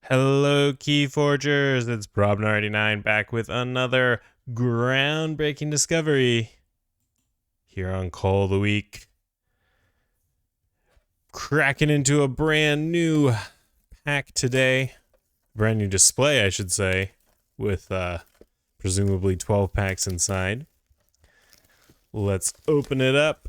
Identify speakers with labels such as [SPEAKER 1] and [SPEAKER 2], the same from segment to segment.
[SPEAKER 1] Hello, Keyforgers. It's Probner89 back with another groundbreaking discovery here on Cull the Weak. Cracking into a brand new pack today. Brand new display, I should say, with presumably 12 packs inside. Let's open it up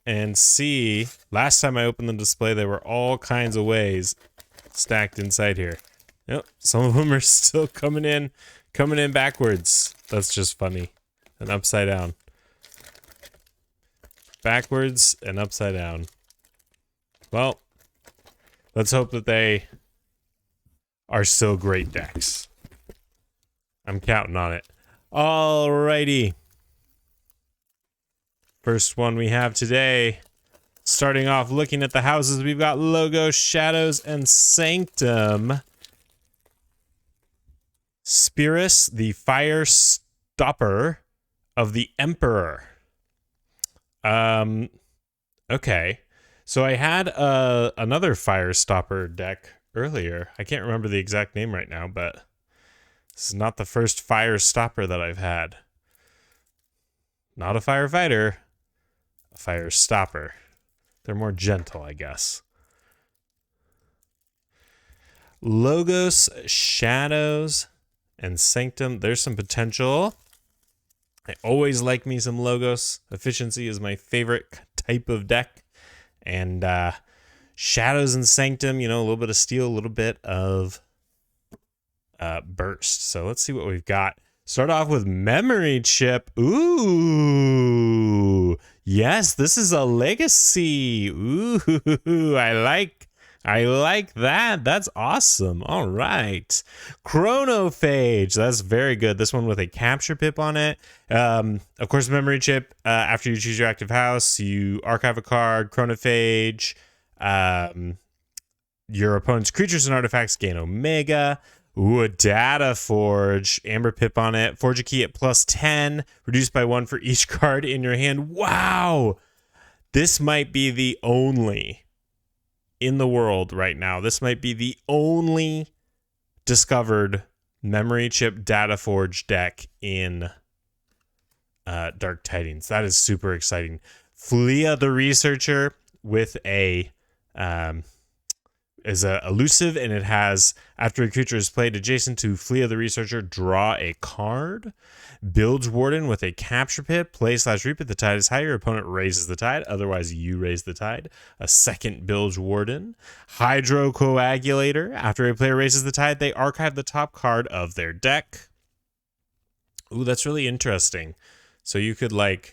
[SPEAKER 1] and see. Last time I opened the display, there were all kinds of ways stacked inside here. Yep, some of them are still coming in backwards. That's just funny. And upside down. Backwards and upside down. Well, let's hope that they are still great decks. I'm counting on it. Alrighty. First one we have today. Starting off looking at the houses, we've got Logos, Shadows, and Sanctum. Spurius, the Fire Stopper of the Emperor. Okay. So I had another Fire Stopper deck earlier. I can't remember the exact name right now, but this is not the first Fire Stopper that I've had. Not a firefighter, a Fire Stopper. They're more gentle, I guess. Logos, Shadows, and Sanctum. There's some potential. I always like me some Logos. Efficiency is my favorite type of deck. And Shadows and Sanctum, you know, a little bit of steel, a little bit of burst. So let's see what we've got. Start off with Memory Chip. Ooh. Yes, this is a legacy. Ooh, I like that. That's awesome. All right. Chronophage. That's very good. This one with a capture pip on it. Of course, Memory Chip. After you choose your active house, you archive a card. Chronophage. Your opponent's creatures and artifacts gain Omega. Ooh, a Data Forge. Amber pip on it. Forge a key at +10. Reduced by 1 for each card in your hand. Wow! This might be the only in the world right now. This might be the only discovered Memory Chip Data Forge deck in Dark Tidings. That is super exciting. Flea the Researcher with a is a elusive, and it has, after a creature is played adjacent to Flea the Researcher, draw a card. Bilge Warden with a capture pip. Play/reap if the tide is high. Your opponent raises the tide. Otherwise, you raise the tide. A second Bilge Warden. Hydrocoagulator. After a player raises the tide, they archive the top card of their deck. Ooh, that's really interesting. So you could, like,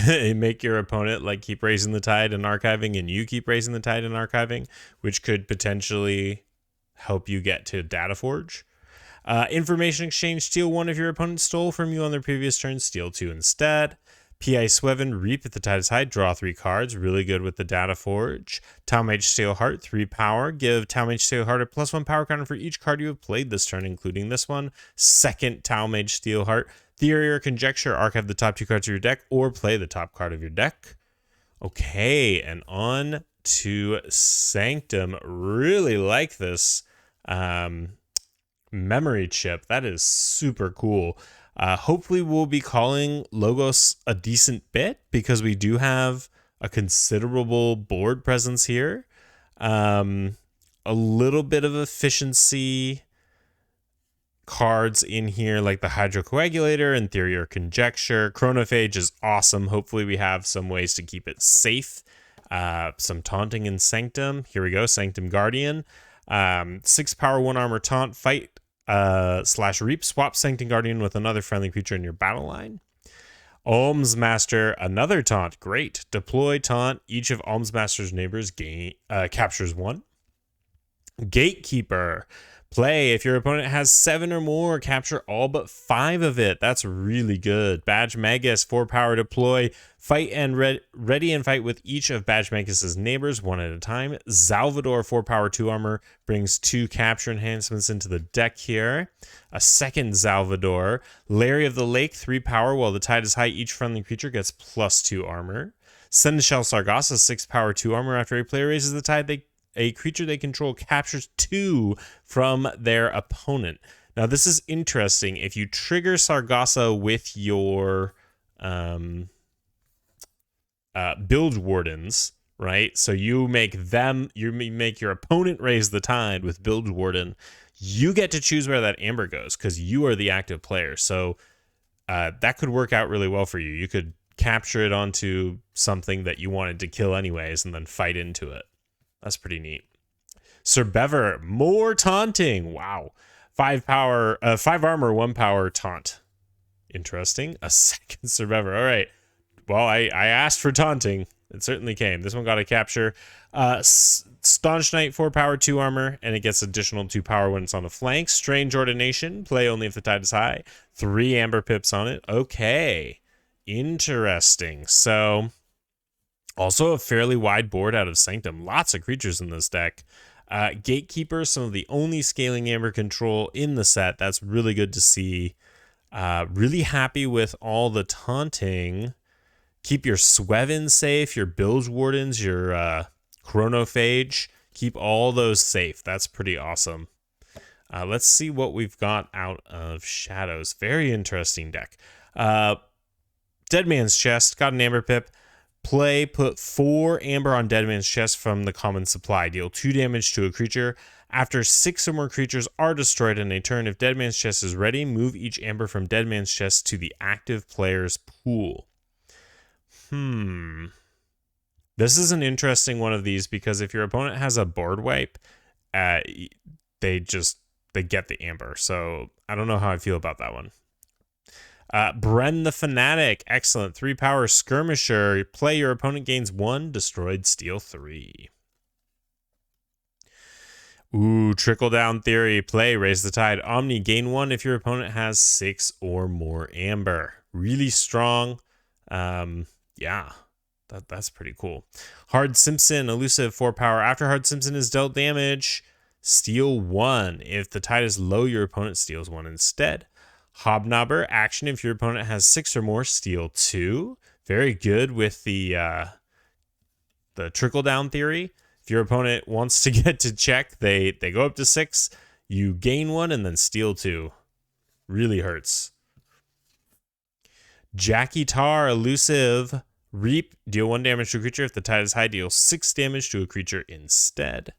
[SPEAKER 1] make your opponent like keep raising the tide and archiving, and you keep raising the tide and archiving, which could potentially help you get to Data Forge. Information exchange. Steal 1 if your opponent stole from you on their previous turn. Steal 2 instead. P.I. Sweven. Reap if the tide is high. Draw 3 cards. Really good with the Data Forge. Talmage Steelheart. 3 power. Give Talmage Steelheart a +1 power counter for each card you have played this turn, including this one. Second Talmage Steelheart. Theory or Conjecture. Archive the top 2 cards of your deck or play the top card of your deck. Okay, and on to Sanctum. Really like this Memory Chip. That is super cool. Hopefully we'll be calling Logos a decent bit because we do have a considerable board presence here. A little bit of efficiency cards in here like the Hydrocoagulator and Theory or Conjecture. Chronophage is awesome. Hopefully we have some ways to keep it safe. Some taunting in Sanctum. Here we go. Sanctum Guardian. 6 power, 1 armor taunt. Fight /reap. Swap Sanctum Guardian with another friendly creature in your battle line. Alms Master, another taunt. Great. Deploy taunt. Each of Alms Master's neighbors captures 1. Gatekeeper. Play if your opponent has 7 or more, capture all but 5 of it. That's really good. Badge Magus, 4 power. Deploy. Fight and ready and fight with each of Badge Magus's neighbors 1 at a time. Salvador, 4 power, 2 armor, brings 2 capture enhancements into the deck here. A second Salvador. Larry of the Lake, 3 power. While the tide is high, each friendly creature gets +2 armor. Seneschal Sargasso, 6 power, 2 armor. After a player raises the tide, they a creature they control captures 2 from their opponent. Now, this is interesting. If you trigger Sargasso with your Bilge Wardens, right? So you make your opponent raise the tide with Bilge Warden. You get to choose where that amber goes because you are the active player. So that could work out really well for you. You could capture it onto something that you wanted to kill anyways and then fight into it. That's pretty neat. Sir Bever, more taunting. Wow. 5 power, 5 armor, 1 power taunt. Interesting. A second Sir Bever. All right. Well, I asked for taunting. It certainly came. This one got a capture. Staunch Knight, 4 power, 2 armor, and it gets additional 2 power when it's on the flank. Strange Ordination, play only if the tide is high. 3 amber pips on it. Okay. Interesting. So, also a fairly wide board out of Sanctum. Lots of creatures in this deck. Gatekeeper, some of the only scaling amber control in the set. That's really good to see. Really happy with all the taunting. Keep your Swevin safe, your Bilge Wardens, your Chronophage. Keep all those safe. That's pretty awesome. Let's see what we've got out of Shadows. Very interesting deck. Dead Man's Chest. Got an Amber Pip. Play, put 4 amber on Dead Man's Chest from the common supply. Deal 2 damage to a creature. After 6 or more creatures are destroyed in a turn, if Dead Man's Chest is ready, move each amber from Dead Man's Chest to the active player's pool. This is an interesting one of these because if your opponent has a board wipe, they get the amber. So I don't know how I feel about that one. Bren the Fanatic, excellent. 3 power skirmisher. Play, your opponent gains 1, destroyed, steal 3. Ooh, trickle down theory. Play, raise the tide. Omni, gain 1 if your opponent has 6 or more amber. Really strong. Yeah, that's pretty cool. Hard Simpson, elusive, 4 power. After Hard Simpson is dealt damage, steal 1. If the tide is low, your opponent steals 1 instead. Hobnobber, action, if your opponent has 6 or more, steal 2. Very good with the trickle down theory. If your opponent wants to get to check, they go up to 6, you gain 1 and then steal 2. Really hurts. Jackie Tar, elusive. Reap, deal 1 damage to a creature. If the tide is high, deal 6 damage to a creature instead.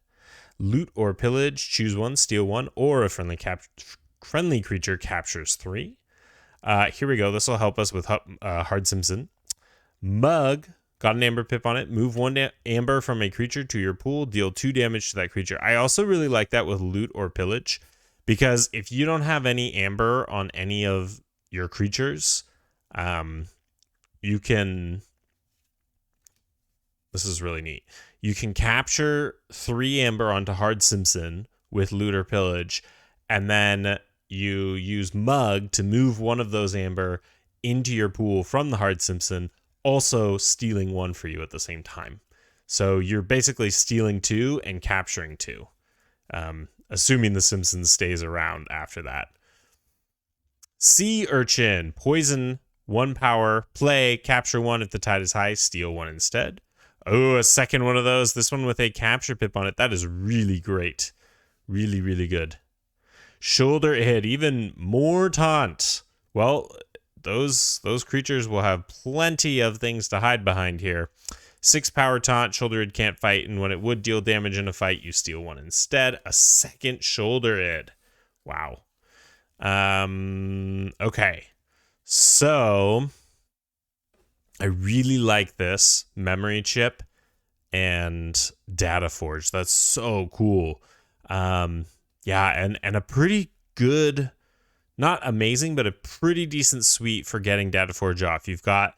[SPEAKER 1] Loot or pillage, choose 1, steal 1, or a friendly creature captures 3. Here we go. This will help us with Hard Simpson. Mug, got an amber pip on it. Move 1 amber from a creature to your pool. Deal 2 damage to that creature. I also really like that with loot or pillage because if you don't have any amber on any of your creatures, you can... This is really neat. You can capture 3 amber onto Hard Simpson with loot or pillage, and then you use Mug to move 1 of those amber into your pool from the Hard Simpson, also stealing 1 for you at the same time. So you're basically stealing 2 and capturing 2, assuming the Simpson stays around after that. Sea Urchin, poison, 1 power, play, capture 1 if the tide is high, steal 1 instead. Oh, a second one of those. This one with a capture pip on it. That is really great. Really, really good. Shoulder hit, even more taunt. Well, those creatures will have plenty of things to hide behind here. 6 power taunt, shoulder id can't fight, and when it would deal damage in a fight, you steal 1 instead. A second shoulder id. Wow. Okay. So I really like this memory chip and data forge. That's so cool. Yeah, and a pretty good, not amazing, but a pretty decent suite for getting data forge off. You've got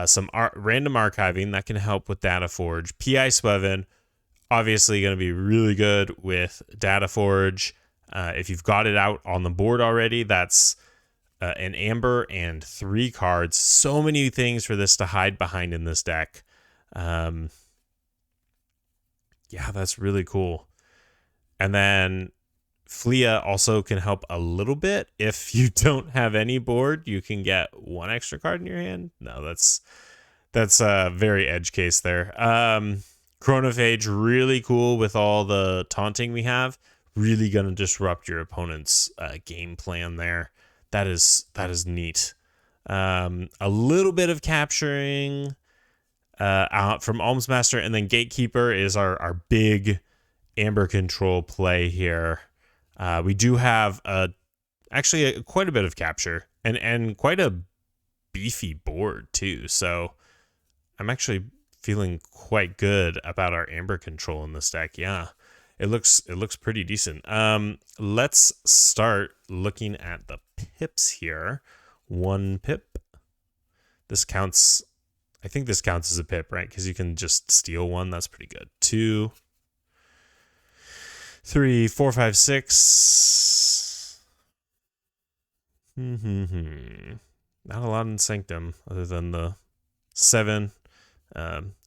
[SPEAKER 1] some random archiving that can help with data forge. PI Swevin, obviously going to be really good with data forge. If you've got it out on the board already, that's an amber and 3 cards. So many things for this to hide behind in this deck. Yeah, that's really cool. And then Flea also can help a little bit. If you don't have any board, you can get 1 extra card in your hand. No, that's a very edge case there. Chronophage, really cool with all the taunting we have. Really gonna disrupt your opponent's game plan there. That is neat. A little bit of capturing out from Almsmaster, and then Gatekeeper is our big Amber Control play here. We do have quite a bit of capture and quite a beefy board too. So I'm actually feeling quite good about our Amber Control in this deck. Yeah, it looks pretty decent. Let's start looking at the pips here. 1 pip. This counts. I think this counts as a pip, right? Because you can just steal 1. That's pretty good. 2, 3, 4, 5, 6. Not a lot in Sanctum other than the 7.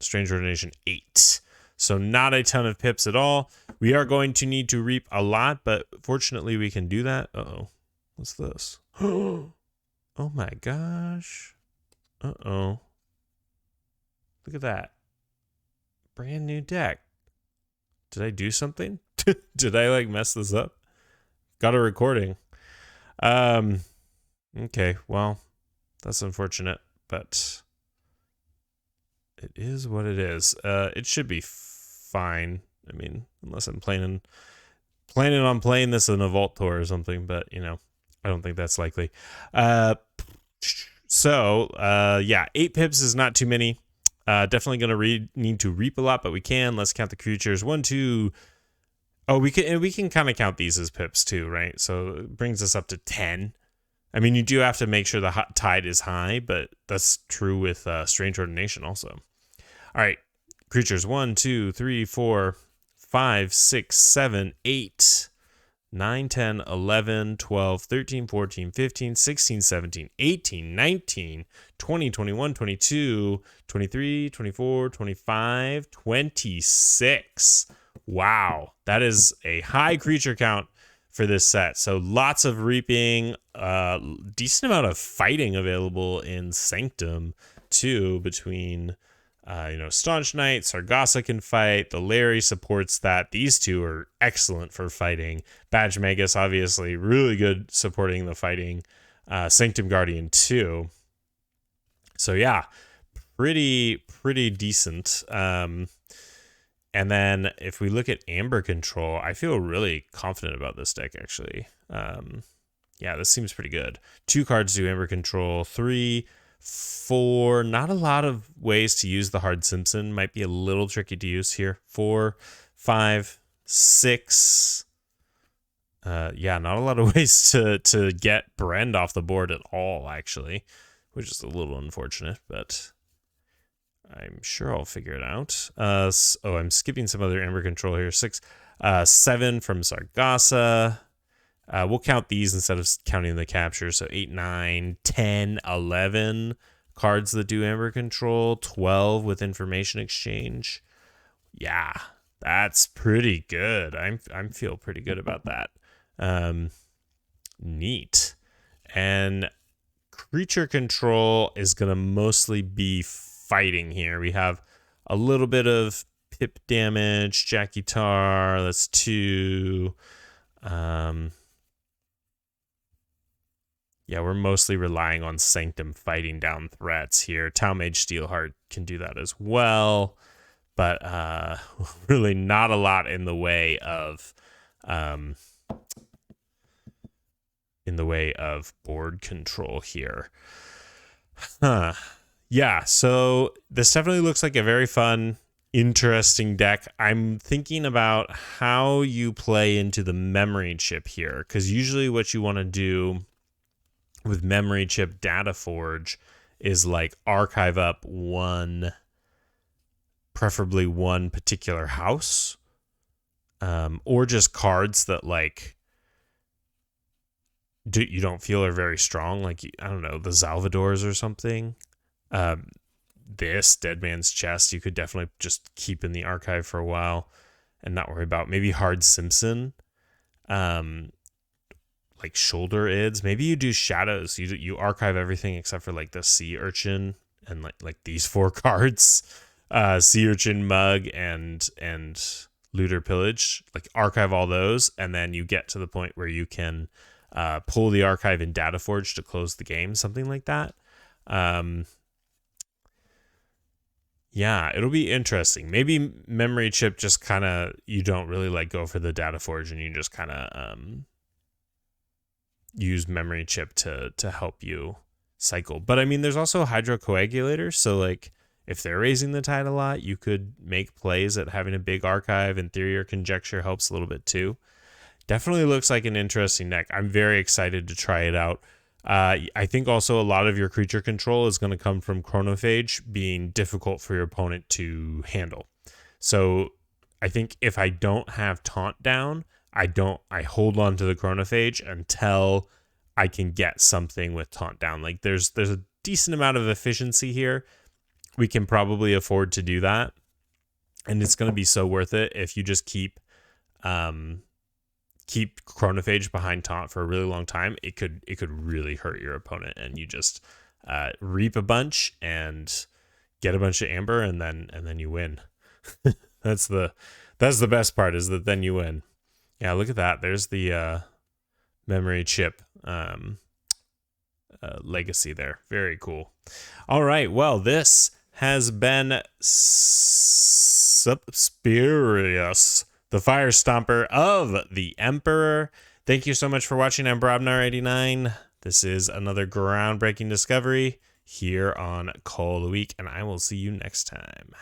[SPEAKER 1] Strange Ordination 8. So not a ton of pips at all. We are going to need to reap a lot, but fortunately we can do that. Uh-oh. What's this? Oh my gosh. Uh-oh. Look at that. Brand new deck. Did I do something? Did I like mess this up? Got a recording. Okay, well, that's unfortunate, but it is what it is. It should be fine. I mean, unless I'm planning on playing this in a Vault Tour or something, but you know, I don't think that's likely. Yeah, 8 pips is not too many. Definitely gonna need to reap a lot, but we can. Let's count the creatures. 1, 2. Oh, we can kind of count these as pips too, right? So it brings us up to 10. I mean, you do have to make sure the tide is high, but that's true with Strange Ordination also. All right, creatures 1, 2, 3, 4, 5, 6, 7, 8, 9, 10, 11, 12, 13, 14, 15, 16, 17, 18, 19, 20, 21, 22, 23, 24, 25, 26. Wow, that is a high creature count for this set. So lots of reaping, decent amount of fighting available in Sanctum too, between Staunch Knight, Sargassa can fight, the Larry supports that. These two are excellent for fighting. Badge Magus, obviously, really good supporting the fighting. Sanctum Guardian too. So yeah, pretty decent. And then if we look at Amber Control, I feel really confident about this deck, actually. Yeah, this seems pretty good. 2 cards do Amber Control. 3, 4, not a lot of ways to use the Hard Simpson. Might be a little tricky to use here. 4, 5, 6. Yeah, not a lot of ways to get Brend off the board at all, actually, which is a little unfortunate, but I'm sure I'll figure it out. I'm skipping some other Amber Control here. 6, 7 from Sargassa. We'll count these instead of counting the capture. So 8, 9, 10, 11 cards that do Amber Control. 12 with Information Exchange. Yeah, that's pretty good. I feel pretty good about that. Neat. And creature control is going to mostly be fighting here. We have a little bit of pip damage, Jackie Tar, that's 2. Yeah, we're mostly relying on Sanctum fighting down threats here. Talmage Steelheart can do that as well, but really not a lot in the way of board control here. Yeah, so this definitely looks like a very fun, interesting deck. I'm thinking about how you play into the memory chip here, because usually what you want to do with memory chip Data Forge is like archive up preferably one particular house, or just cards that like you don't feel are very strong, like, I don't know, the Salvadors or something. This Dead Man's Chest you could definitely just keep in the archive for a while and not worry about. Maybe Hard Simpson, like Shoulder Ids. Maybe you do Shadows. You archive everything except for like the Sea Urchin and like these 4 cards. sea urchin mug and looter pillage, like archive all those, and then you get to the point where you can pull the archive in Dataforge to close the game, something like that. Yeah, it'll be interesting. Maybe memory chip just kind of, you don't really like go for the Dataforge and you just kind of use memory chip to help you cycle. But I mean, there's also hydrocoagulators, so like if they're raising the tide a lot, you could make plays at having a big archive, and theory or conjecture helps a little bit too. Definitely looks like an interesting deck. I'm very excited to try it out. I think also a lot of your creature control is going to come from Chronophage being difficult for your opponent to handle. So I think if I don't have Taunt down, I hold on to the Chronophage until I can get something with Taunt down. Like there's a decent amount of efficiency here. We can probably afford to do that. And it's going to be so worth it if you just keep Chronophage behind Taunt for a really long time. It could really hurt your opponent, and you just reap a bunch and get a bunch of amber, and then you win. That's the best part, is that then you win. Yeah, look at that. There's the memory chip legacy there. Very cool. All right, well, this has been Spurius, the Fire Stomper of the Emperor. Thank you so much for watching. I'm Brobnar89. This is another groundbreaking discovery here on Cull the Weak, and I will see you next time.